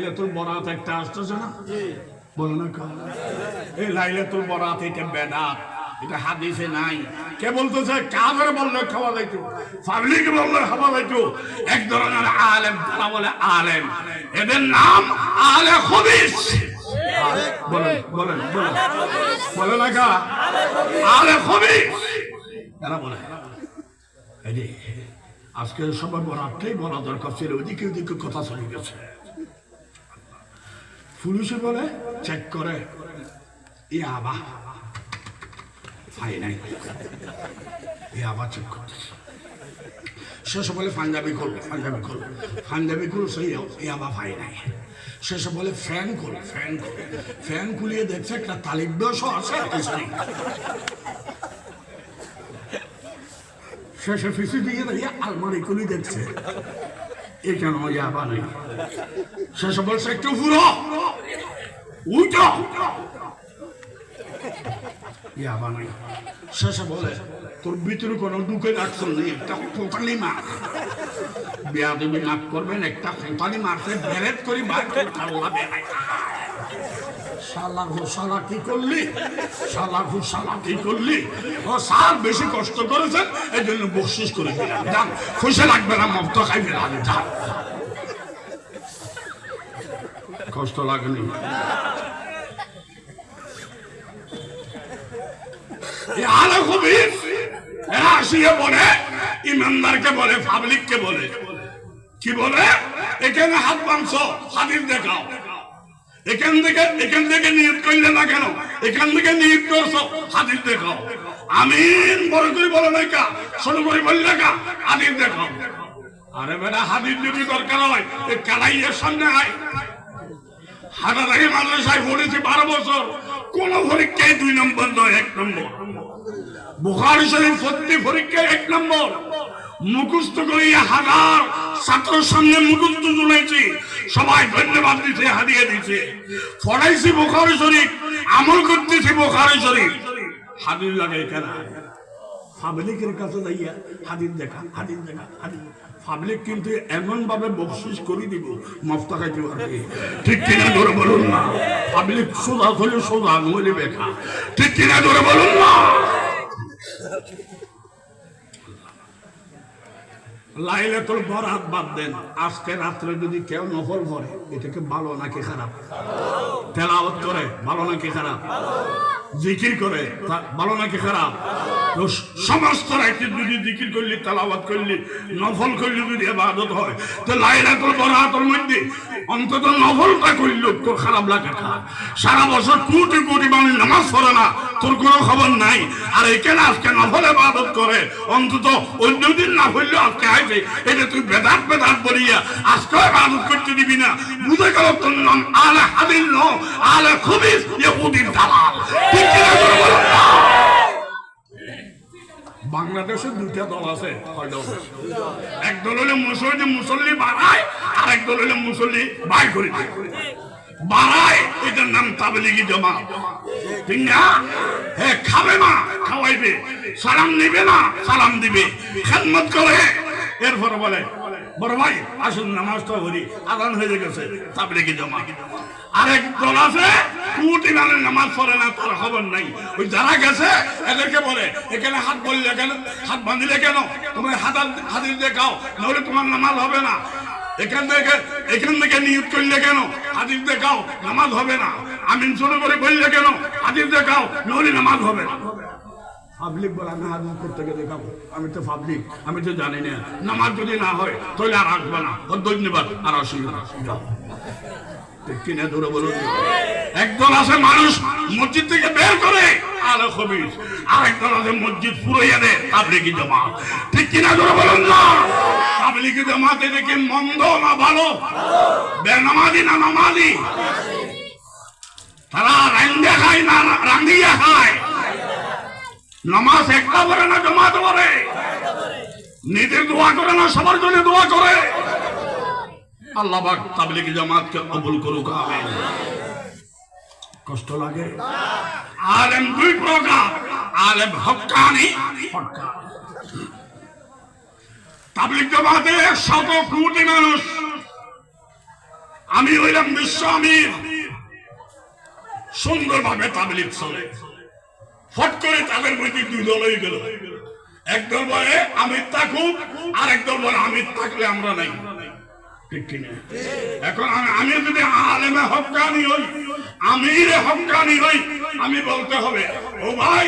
লাইলাতুল বরাত একটা আসতেছে না, বলো না এই লাইলাতুল বরাত এটা বেদাত, এটা হাদিসে নাই। কে বলতেছে? কাফের বললে খাওয়া যাইতো, পাবলিক বললে খাওয়া যাইতো। এক ধরনের আলেম, তারা বলে আলেম, এদের নাম আলে খবিস। বলেন বলেন বলেন, বলে না কা আলে খবিস, তারা বলে। এই যে আজকে সবাই বরাতটাই বলা দরকার ছিল, ওইদিকে ওইদিকে কথা চলে গেছে। পুলিশে বলে চেক করে, ই আবা ফাই নাই, ই আবা চেক করতেছে। শেষে বলে পাঞ্জাবি খোল, পাঞ্জাবি খোল, পাঞ্জাবি খোল, সেই ই আবা ফাই নাই। শেষে বলে ফ্যান খোল, ফ্যান খোল, ফ্যান খুলিয়ে দেখছে একটা তালিব দোষও আছে। শেষে ফিসি দিয়ে দাঁড়িয়ে আলমারি খুলি দেখছে, এ কেন ইয়াবা নেই। শেষে বলছে একটু পুরো উঠো, ইয়াবা নাই। শেষে বলে তোর ভিতরে কোনো ঢুকে রাখছ নেই, একটা কোটালি মার, বিয়া দেবী লাভ করবেন, একটা কোটালি মারছে বেরেট করি বার করে আল্লাহ বেড়ায়। শালা ঘোষালা কি করলি, শালা ঘোষালা কি করলি? ও সাল বেশি কষ্ট করেছেন, এই জন্য বকশিস করে দিলাম, যান খুশি লাগবে না, মফত খাইবে না, যান। কষ্ট লাগেনি? আলে খবিস এরা আসিয়ে বলে, ইমানদারকে বলে, পাবলিককে বলে, কি বলে? এখানে হাত বাঁধছো, হাদিস দেখাও। এখান থেকে নিয়ত করলে না কেন? এখান থেকে নিয়ত করছো, হাদিস দেখাও। আমিন বড় করে বলো না কা, ছোট করে বললে কা, হাদিস দেখাও। আরে বেটা, হাদিস যদি দরকার হয় এই কালাইয়ের সামনে আয়। হাটাদারি মাদ্রাসায় পড়েছি 12 বছর, কোন পরীক্ষায় 2 নম্বর নয়, 1 নম্বর। বুখারী শরীফ প্রতি পরীক্ষায় 1 নম্বর। মুখস্থ করিয়া হাজার ছাত্রের সামনে মুখস্থ শুনেছি, সবাই ধন্যবাদ দিতে, হাদিয়া দিতে। পড়াইছি বুখারী শরীফ, আমল করতেছি বুখারী শরীফ। হাদিস লাগে কেন? পাবলিকের কাছে যাইয়া হাদিস দেখা, হাদিস দেখা, হাদিস। পাবলিক কিন্তু এমন ভাবে বকশিস করে দিব, মফতা খাইতে পারবে। ঠিক কিনা ধরে বলুন না? পাবলিক সোজা হলে সোজা, নইলে বেকা। ঠিক কিনা ধরে বলুন না? লাইলাতুল বরাত বাদ দেন, আজকে রাত্রে যদি কেউ নফল পড়ে, এটাকে ভালো নাকি খারাপ? তেলাওয়াত করে ভালো নাকি খারাপ? জিকির করে ভালো নাকি খারাপ? সমস্ত রাতে যদি জিকির করলি, তেলাওয়াত করলি, নফল করলি, যদি ইবাদত হয়, তো লাইলাতুল বরাতের মধ্যে অন্তত নফলটা করলি, তোর খারাপ লাগে না? সারা বছর কোটি কোটি মানুষ নামাজ পড়ে না, তোর কোনো খবর নাই। আর এখানে আজকে নফল ইবাদত করে, অন্তত অন্যদিন না হইলেও আজকে আইছে, এটা তুই বেদাত বেদাত বলিয়া আজকে ইবাদত করতে দিবি না। বুঝে গেল তোর নাম আলে হাদিস ন, আলে খবিস, ইহুদির দালাল। ঠিক কিনা বলো? বাংলাদেশে 2টা দল আছে, এক দল হলে মুসল্লি বাড়ায়, আর এক দল হলে মুসল্লি বাই করে দেয়। বাড়ায়, এটার নাম তাবলীগী জামাত। ঠিক না? হ্যাঁ, খাবে না, খাওয়াইবে, সালাম নিবে না, সালাম দিবে, খেদমত করে। এরপর বলে বড় ভাই আসুন নামাজটা করি, আজান হয়ে গেছে, তাবলীগী জামাত। আরেক দল আছে কোটি মানুষ নামাজ পড়ে না, তার খবর নাই। ওই যারা গেছে এদেরকে বলে, এখানে হাত বললে কেন, হাত বাঁধিলে কেন, তুমি হাদিস দেখাও, নাহলে তোমার নামাজ হবে না। এখান থেকে নিয়ত করলে কেন, হাদিস দেখাও, নামাজ হবে না। আমিন শুরু করে বললে কেন, হাদিস দেখাও, নাহলে নামাজ হবে না। পাবলিক বলে আমি হাদিস করতে গিয়ে দেখাবো, আমি তো পাবলিক, আমি তো জানি না। নামাজ যদি না হয় তাহলে আর আসবে না, ধন্যবাদ, আর আসবে না। কিনে ধরে বলুন। একদল আছে মানুষ মসজিদ থেকে বের করে, আলে খবিস। আরেকদল আছে মসজিদ পুরোইয়া দেয়, তাবলীগী জামাত। ঠিক কিনা ধরে বলুন না? তাবলীগী জামাত দেখে মন্দ না ভালো? বেনামাজি না নামাজি? তারা রান্দা খায় না রান্দিয়া খায়? নামাজ একটা করে না জামাত করে? নিজের দোয়া করে না সবার জন্য দোয়া করে? আল্লাহ পাক তাবলীগী জামাতকে কবুল করুক, আমিন। কষ্ট লাগে? আলেম 2 প্রকার, আলেম হক্কানি, তাবলীগ জামাতে 100 কোটি মানুষ, আমি হইলাম বিশ্ব আমির, সুন্দরভাবে তাবলীগ চলে। ফট করে তাদের মধ্যে দুই দল হয়ে গেল, একদল বলে আমির থাকুক, আর একদল বলে আমির থাকলে আমরা নাই। ঠিক কিনা? এখন আমি যদি আলেমে হক্কানি হই, আমিরে হক্কানি হই, আমি বলতে হবে ও ভাই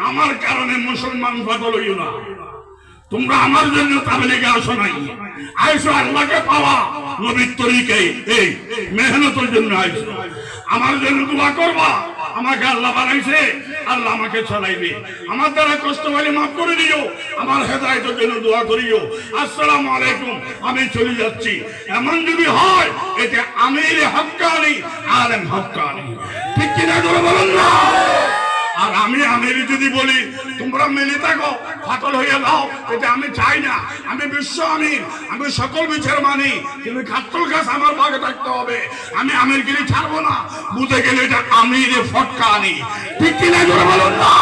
আমার কারণে মুসলমান পাগল হইও না, তোমরা আমার জন্য তাবলীগে আসো নাই, আইসো আল্লাহকে পাওয়া নবীর তরিকায়, এই মেহনতের জন্য আইসো, আমার জন্য দোয়া করবা। আমাকে আল্লাহ বানাইছে, আল্লাহ আমাকে চালাইবে, আমার দ্বারা কষ্ট হলে মাফ করে দিও, আমার হেদায়েতের জন্য দোয়া করিও। আসসালামু আলাইকুম, আমি চলে যাচ্ছি। এমন যদি হয় এটা আমির হক্কানি, আলেম হক্কানি। ঠিক কিনা করে বলুন না? আর আমি আমির যদি বলি তোমরা মিলে থাকো, ফাটল হয়ে যাও, এটা আমি চাই না। আমি বিশ্ব আমির, আমি সকল বিচার মানি, কিন্তু খাত্তুল গাছ আমার ভাগে থাকতে হবে। আমি আমিরগিরি ছাড়বো না, বুঝে গেলে এটা আমিরে ফটকানি। ঠিক কিনা জোরে বলুন না?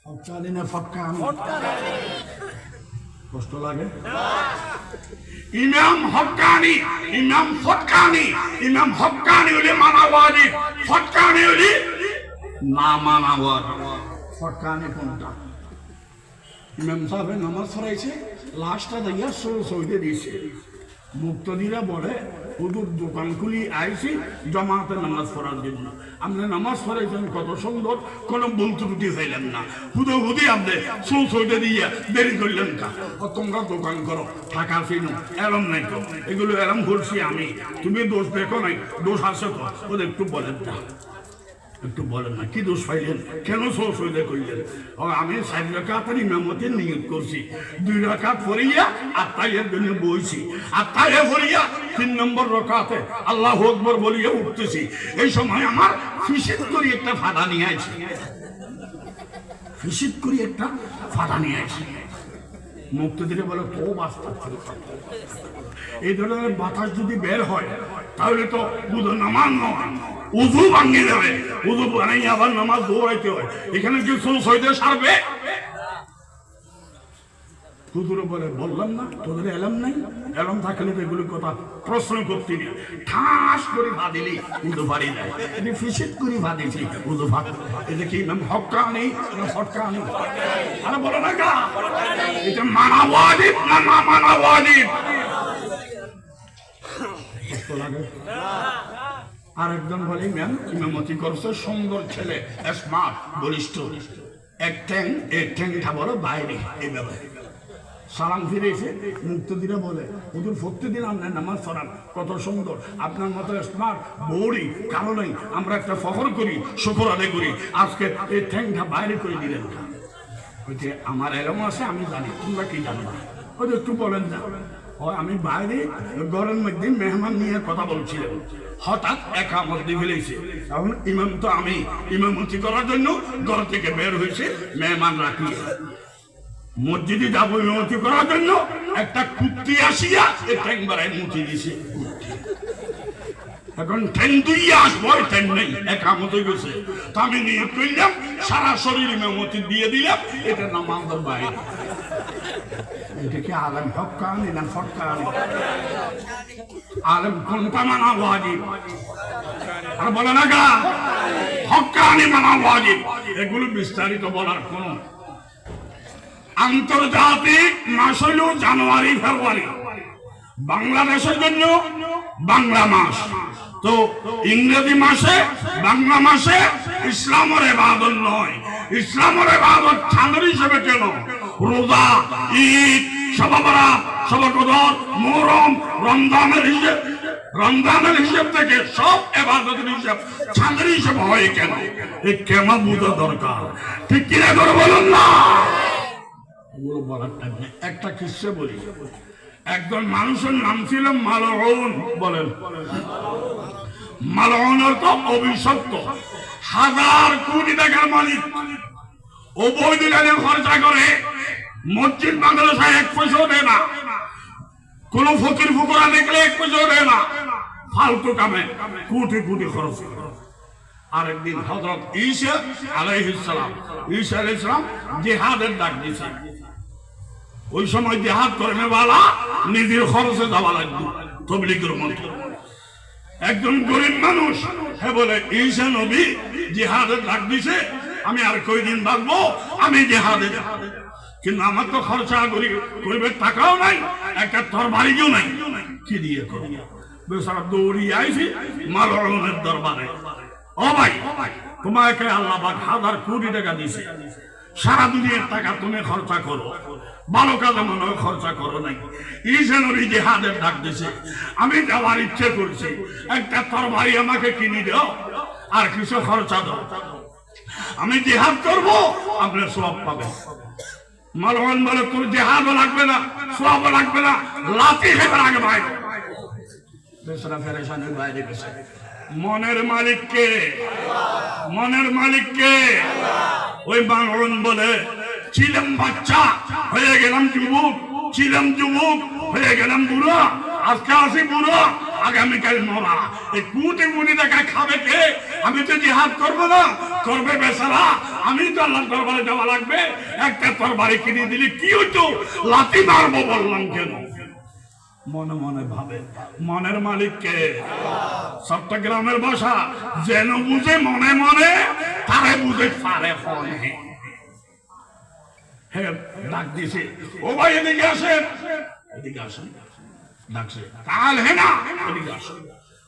ফটকানি না ফটকানি? কষ্ট লাগে? ইমাম হক্কানি, ইমাম ফটকানি। ইমাম হক্কানি হলে মানা ওয়াজিব, ফটকানি হলে না মানা ওয়াজিব। ফটকানি কোনটা? ইমাম সাহেব নামাজ পড়াইছে, লাস্টটা দিয়া সৌদে দিয়েছে, মুক্তদিরা বলে হুজুর দোকান খুলি আইছি জামাতে নামাজ পড়ার জন্য। আপনি নামাজ পড়াইছেন কত সুন্দর, কোনো ভুল ত্রুটি হইলেন না, হুদি আপনি সৌদে দিয়ে দেরি করলেন কা? তোমরা দোকান করো, টাকা চিনো, এরম নাই তো, এগুলো এরম করছি আমি, তুমি দোষ দেখো নাই, দোষ আছে তো, ওদের একটু বলেন না, একটু বলেন না কি দোষ পাইলেন, কেন সৌদে করলেন? আমি 4 রাকাতের ইমামতের নিয়ত করছি, 2 রাকাত পড়িয়া আত্তাহিয়ার জন্য বইছি, আত্তাহিয়া পড়িয়া 3 নম্বর রাকাতে আল্লাহু আকবার বলিয়া উঠতেছি। এই সময় আমার ফিসিত করে একটা ফাঁদা নিয়ে আইছি, ফিসিত করে একটা ফাঁদা নিয়ে আইছি। মুক্তদিরে বলে তো বাস্তা, এই ধরনের বাতাস যদি বের হয় তাহলে তো বুধ নামাজ নয়, উযু ভাঙিয়ে দেবে, উযু বানাইয়ে আবার নামাজ দৌড়াইতে হয়। এখানে কি সৌদে সারবে? হুজুর বলে বললাম না তোদের এলাম নাই, এলাম থাকলে তো এগুলো কথা প্রশ্ন করতে নি, ঠাস করে ভাদিলি উদু ভারি নাই, এটি ফিসিত করে ভাদিছি উদু ভাত। এটা কি নাম হক্কানি না ফটকানি? আরে বলো না কা, এটা মানা ওয়াজিব না না মানা ওয়াজিব? কষ্ট লাগে? আর একজন বলে ম্যাম ইমামতি করছে, সুন্দর ছেলে, স্মার্ট, বলিষ্ঠ, এক ঠ্যাংটা বড় বাইরে, এইভাবে সালাম ফিরেছে। মুক্তদিরা বলে হুজুর প্রত্যেকদিন আপনার নামাজ পড়ান, কত সুন্দর, আপনার মতো স্মার্ট বৌড়ি কারো নেই, আমরা একটা ফখর করি, শুকর আদায় করি, আজকে এই ঠ্যাংটা বাইরে করে দিলেন। ওইটা আমার এরম আছে আমি জানি, তোমরা কি জানবা? ওই একটু বলেন না। আমি বাইরে ঘরের মধ্যে মেহমান নিয়ে কথা বলছিলাম, হঠাৎ একামত দিয়ে ফেলেছে। এখন ইমাম তো আমি, ইমামতি করার জন্য ঘর থেকে বের হয়েছে, মেহমান রাখি মসজিদে যাবো ইমামতি করার জন্য, একটা কুত্তি আসিয়া এই ঠ্যাং বাড়ায় মুচি দিছে। এখন ঠ্যাং দুইয়া আসবো, ঠ্যাং নেই, একামত হয়ে গেছে। তো আমি নিয়োগ করলাম, সারা শরীর ইমামতি দিয়ে দিলাম, এটা নামাজের বাইরে। এটা কি আলেম হক্কানি না ফটকানি? আলেম কোনটা মানা ওয়াজিব? আর বলে না গা হক্কানি মানা ওয়াজিব। এগুলো বিস্তারিত বলার কোন আন্তর্জাতিক মাস হইল জানুয়ারি ফেব্রুয়ারি, বাংলাদেশের জন্য বাংলা মাস, তো ইংরেজি মাসে বাংলা মাসে ইসলামের ইবাদত নয়। ইসলামের ইবাদত চাঁদের হিসেবে কেন? রোজা, ঈদ, শবে বরাত, শবে কদর, মুহররম, রমজানের হিসেব থেকে সব ইবাদতের হিসাব চাঁদের হিসেবে হয় কেন? এই কেন বোঝা দরকার। ঠিক কিনা করে বলুন না? একটা কিসে বলি, একজন মানুষের নাম ছিল মালউন। বলেন মালউন অর্থ অভিশপ্ত, 1000 কোটি টাকার মালিক, অবৈধ টাকা খরচা করে, মসজিদ মাদ্রাসায় 1 পয়সাও দেয় না, কোন ফকির ফুকরা দেখলে 1 পয়সাও দেয় না, ফালতু কামে কোটি কোটি খরচ। আরেকদিন হযরত ঈসা আলাইহিস সালাম জিহাদের ডাক দিয়েছে। ওই সময় জিহাদ করেন বালা নিজের খরচে যাওয়া লাগবে, তাবলীগের মতো একজন গরিব মানুষ হে বলে ঈসা নবী জিহাদের ডাক দিছে, আমি আর কয়দিন বাঁচবো, আমি জিহাদে যাব, কিন্তু আমার তো খরচা গরিবের টাকাও নাই, একটা তরবারিও নাই, কি দিয়ে করব? বেচারা দৌড়িয়ে আইছি মালউনের দরবারে। ও ভাই, তোমাকে আল্লাহ পাক 1000 কোটি টাকা দিছে, সারা দুনিয়ার টাকা তুমি খরচা করো, ভালো কাজে মনে হয় খরচা করো নাই। ঈসা নবী জিহাদের ডাক দিছে, আমি যাওয়ার ইচ্ছে করছি, একটা তরবারি আমাকে কিনে দাও আর কিছু খরচা দাও, আমি জিহাদ করব, আপনার সওয়াব পাবেন। মালউন বলে তোর জিহাদও লাগবে না, সওয়াবও লাগবে না, লাঠি খেয়ে আগে ভাই। বেচারা ফেরেশানের বাইরে গেছে। মনের মালিক কে? মনের মালিক কে? ওই মালউন বলে ছিলাম বাচ্চা হয়ে গেলাম যুবক, ছিলাম যুবক হয়ে গেলাম বুড়ো, আজকে আসি বুড়ো, আগামীকাল মরা, এই কোটি কোটি টাকা খাবে কে? আমি তো জিহাদ করবো না, করবে বেচারা, আমি তো আল্লাহর দরবারে যাওয়া লাগবে, একটা তরবারি কিনে দিলে কি হইতো, লাঠি মারবো বললাম কেন? মনে মনে ভাবে মনের মালিক কে? চট্টগ্রামের ভাষা যেন বুঝে মনে মনে, তারে বুঝে পারে ফোনে। ডাক দিছে, ও ভাই এদিকে আসেন, এদিকে আসেন, ডাকছে কাল হে না, এদিকে আসেন।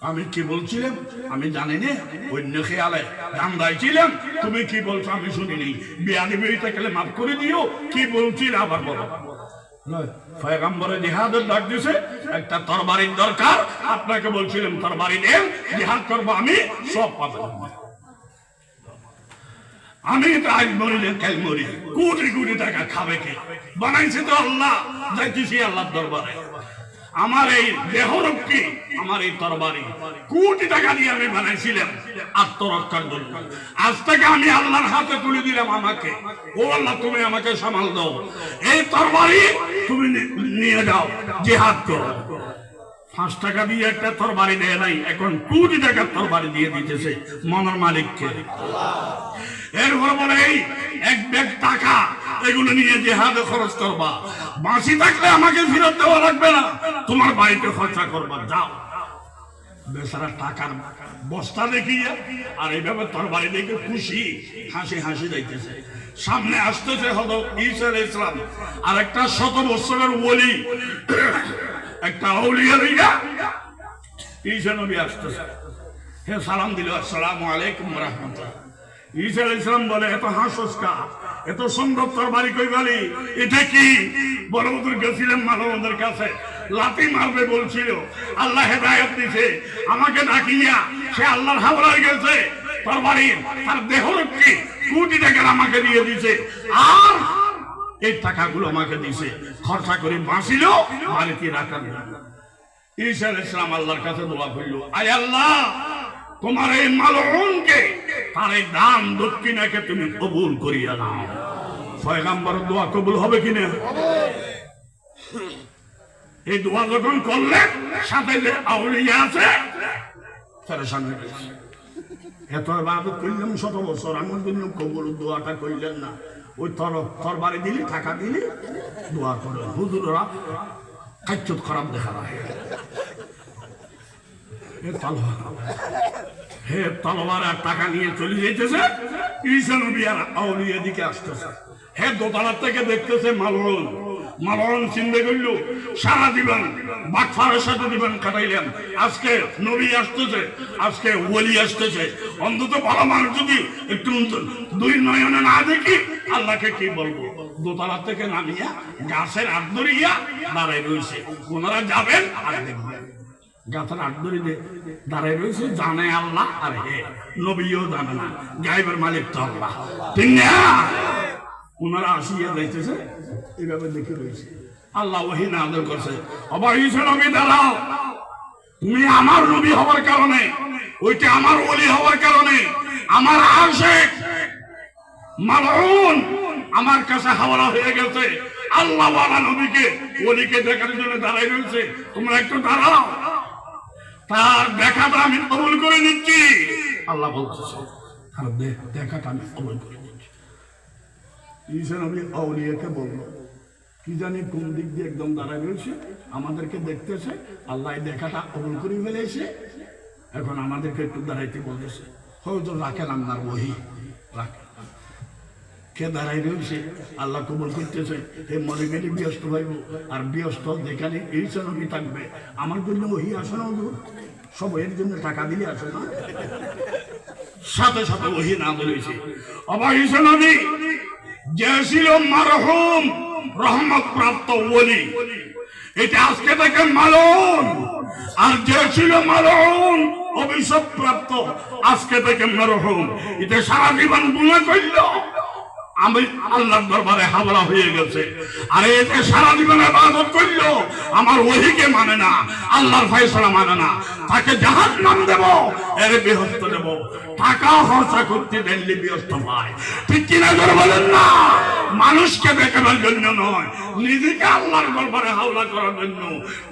আমি কি বলছিলাম আমি জানি না, অন্য খেয়ালে ধান্দাইছিলাম, তুমি কি বলছো আমি শুনিনি, বিয়াদি বেরিতে গেলে মাফ করে দিও, কি বলছিল আবার বলো। পয়গম্বরে জিহাদের ডাক দিছে, একটা তরবারির দরকার, আপনাকে বলছিলাম তরবারি দেন, জিহাদ করবো আমি, সব পাবো। আমি তো আজ মরিলে কাল মরি, কোটি কোটি টাকা খাবে কে? বানাইছে তো আল্লাহ, যাইতেছি আল্লাহর দরবারে। আমার এই দেহরক্ষী, আমার এই তরবারি কোটি টাকা দিয়ে আমি বানাইছিলাম আত্মরক্ষার জন্য, আজ থেকে আমি আল্লাহর হাতে তুলে দিলাম আমাকে, ও আল্লাহ তুমি আমাকে সামাল দাও, এই তরবারি তুমি নিয়ে যাও, জিহাদ করো। 5 টাকা দিয়ে একটা তরবারি দেয় নাই, এখন কোটি টাকার তরবারি দিয়ে দিতেছে। মনের মালিককে। এরপর বলে এই এক ব্যাগ টাকা, এগুলো নিয়ে জিহাদে খরচ করবা, বাঁচি থাকলে আমাকে ফেরত দেওয়া লাগবে না, তোমার বাড়িতে খরচা করবা, যাও। বেচারা টাকার বস্তা দেখিয়া আর এইভাবে তরবারি দেখে খুশি, হাসি হাসি যাইতেছে। সামনে আসতেছে হযরত ঈসা আলাইহিস সালাম, আর একটা 100 বছরের ওলি, একটা আউলিয়া লইয়া ঈসা নবী আসতেছে। হে সালাম দিল, আসসালামু আলাইকুম ওয়া রাহমাতুল্লাহ। ঈসা আলাইহিস সালাম বলে, এত হাসস কা, এত সুন্দর তরবারি কই বালি, এটা কি? বড় হুজুর গেছিলাম মালউনের কাছে, লাঠি মারবে বলছিল, আল্লাহ হেদায়েত দিছে, আমাকে ডাকিয়া সে আল্লাহর হাওলায় গেছে, তরবারির তার দেহরক্ষী কোটি টাকা আমাকে দিয়ে দিছে, আর এই টাকাগুলো আমাকে দিছে, খরচা করে বাঁচিল বাড়িতে রাখার জন্য। ঈসা আলাইহিস সালাম আল্লাহর কাছে দোয়া করল, আয় আল্লাহ, তোমার এই মালউনকে তার এই দান দক্ষিণাকে তুমি কবুল করিয়া নাও। পয়গম্বরের দোয়া কবুল হবে কিনা? এই দোয়া যখন করলেন, সাথে যে আউলিয়া আছে পেরেশান হয়ে গেছে। এত ইবাদত করলাম 100 বছর, আমার জন্য কবুল দোয়াটা কইলেন না। ওই তরবারি দিলি, টাকা দিলি, দোয়া করে হুজুররা কাচ্চত খারাপ দেখা হয়। হে তলোয়ার আর টাকা নিয়ে চলে যেতেছে, ঈসা নবী আর আউলিয়া দিকে আসতেছে। হে দোতলার থেকে দেখতেছে মালউন, মালউন চিন্তা করল সারা জীবন বাটফারের সাথে জীবন কাটাইলাম, আজকে নবী আসতেছে, আজকে ওলি আসতেছে, অন্তত ভালো মানুষ যদি একটু 2 নয়নে না দেখি আল্লাহকে কি বলবো। দোতলার থেকে নামিয়া গাছের আট ধরিয়া দাঁড়ায় রয়েছে, ওনারা যাবেন আর দেখবেন। গাছের আট ধরি দাঁড়ায় রয়েছে, জানে আল্লাহ আর হে নবীও জানে না, গায়েবের মালিক তো আল্লাহ, ঠিক না? ওনারা আসিয়া যাইতেছে, এইভাবে দেখে রয়েছে। আল্লাহ ওহী নাযিল করছে, আবার ঈসা নবী দাঁড়াও, তুমি আমার নবী হওয়ার কারণে, ওইটা আমার ওলি হওয়ার কারণে, আমার আশিক মালউন আমার কাছে হাওলা হয়ে গেছে, আল্লাহ ওয়ালা নবীকে ওলিকে দেখার জন্য দাঁড়াই রয়েছে, তোমরা একটু দাঁড়াও, তার দেখাটা আমি কবুল করে নিচ্ছি। আল্লাহ বলতেছে, তার দেখাটা আমি কবুল করে নিচ্ছি। ঈসা নবী আউলিয়াকে বলল, কি জানি কোন দিক দিয়ে একদম দাঁড়ায় রয়েছে, আমাদেরকে দেখতেছে, আল্লাহ দেখাটা কবুল করে ফেলেছে। এখন আমাদেরকে একটু দাঁড়াইতে বলেছে, হয়তো রাখেন আপনার বহি রাখেন। কে দাঁড়াই রয়েছে, আল্লাহ কবুল করতেছে, হে মরে গেলে ব্যস্ত হইব, আর ব্যস্ত যেখানে এই নবী থাকবে আমার জন্য ওহি আসে না, সব এর জন্য টাকা দিলে আসে না, সাথে সাথে ওহি নাম রয়েছে। অবহিস নবী যে ছিল মারহুম রহমত প্রাপ্ত ওলি, এটা আজকে থেকে মালুম। আর যে ছিল মালুম অভিশাপ প্রাপ্ত, আজকে থেকে মারহুম। এটা সারা জীবন গুনাহ করল, আমি আল্লাহর দরবারে হাওলা হয়ে গেছে। আর এতে সারা জীবন ইবাদত করলো, আমার ওহিকে মানে না, আল্লাহর ফয়সালা মানে না, তাকে জাহান্নাম দেব, এর বেহেশত দেব। টাকা খরচা করতে দিল্লি ব্যস্ত পায়, ঠিক কিনা করে বলেন না? মানুষকে দেখানোর জন্য নয়, নিজেকে আল্লাহর দরবারে হাওলা করার জন্য।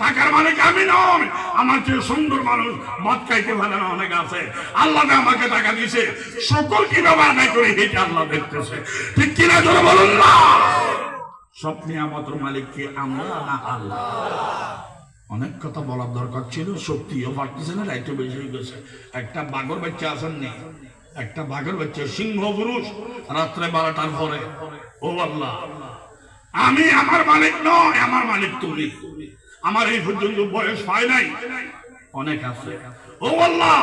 টাকার মালিক আমি নয়, আমার চেয়ে সুন্দর মানুষ মদ খাইতে পারে না, অনেক আছে। আল্লাহ আমাকে টাকা দিছে, সকল কিভাবে আদায় করে এটা আল্লাহ দেখতেছে, ঠিক কিনা করে বলুন না? সব নিয়ামতের মালিক কি আমরা না আল্লাহ? অনেক কথা বলার দরকার ছিল, শক্তিও পারতেছে না, রাইতে বেশি হয়ে গেছে। একটা বাঘর বাচ্চা আসেননি, একটা বাঘের বাচ্চা সিংহ পুরুষ রাত্রে 12টার পরে, ও আল্লাহ আমি আমার মালিক নয়, আমার মালিক তুমি। আমার এই পর্যন্ত বয়স হয় নাই, অনেক আছে। ও আল্লাহ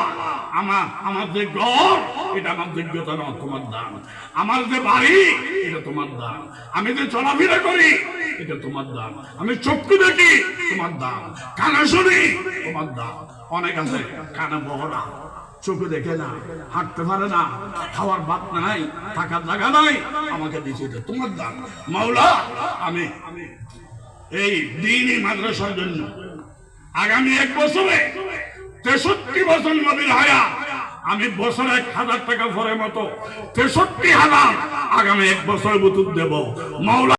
আমার যে ঘর, এটা আমার যোগ্যতা নয়, তোমার দান। আমার যে বাড়ি, এটা তোমার দান। আমি যে চলাফেরা করি, এটা তোমার দান। আমি চক্ষু দেখি, তোমার দান। কানে শুনি, তোমার দান। অনেক আছে কানে বহরা, চোখে দেখে না, হাঁটতে পারে না, খাওয়ার ভাত নাই, থাকার জায়গা নাই, আমাকে দিয়েছে, এটা তোমার দান। মাওলা আমি এই দ্বীনি মাদ্রাসার জন্য আগামী 1 বছরে 63 বছর নবীর হায়াত, আমি বছরে 1000 টাকা ভরে মতো 63,000 আগামী 1 বছর বুতুব দেব। মাওলা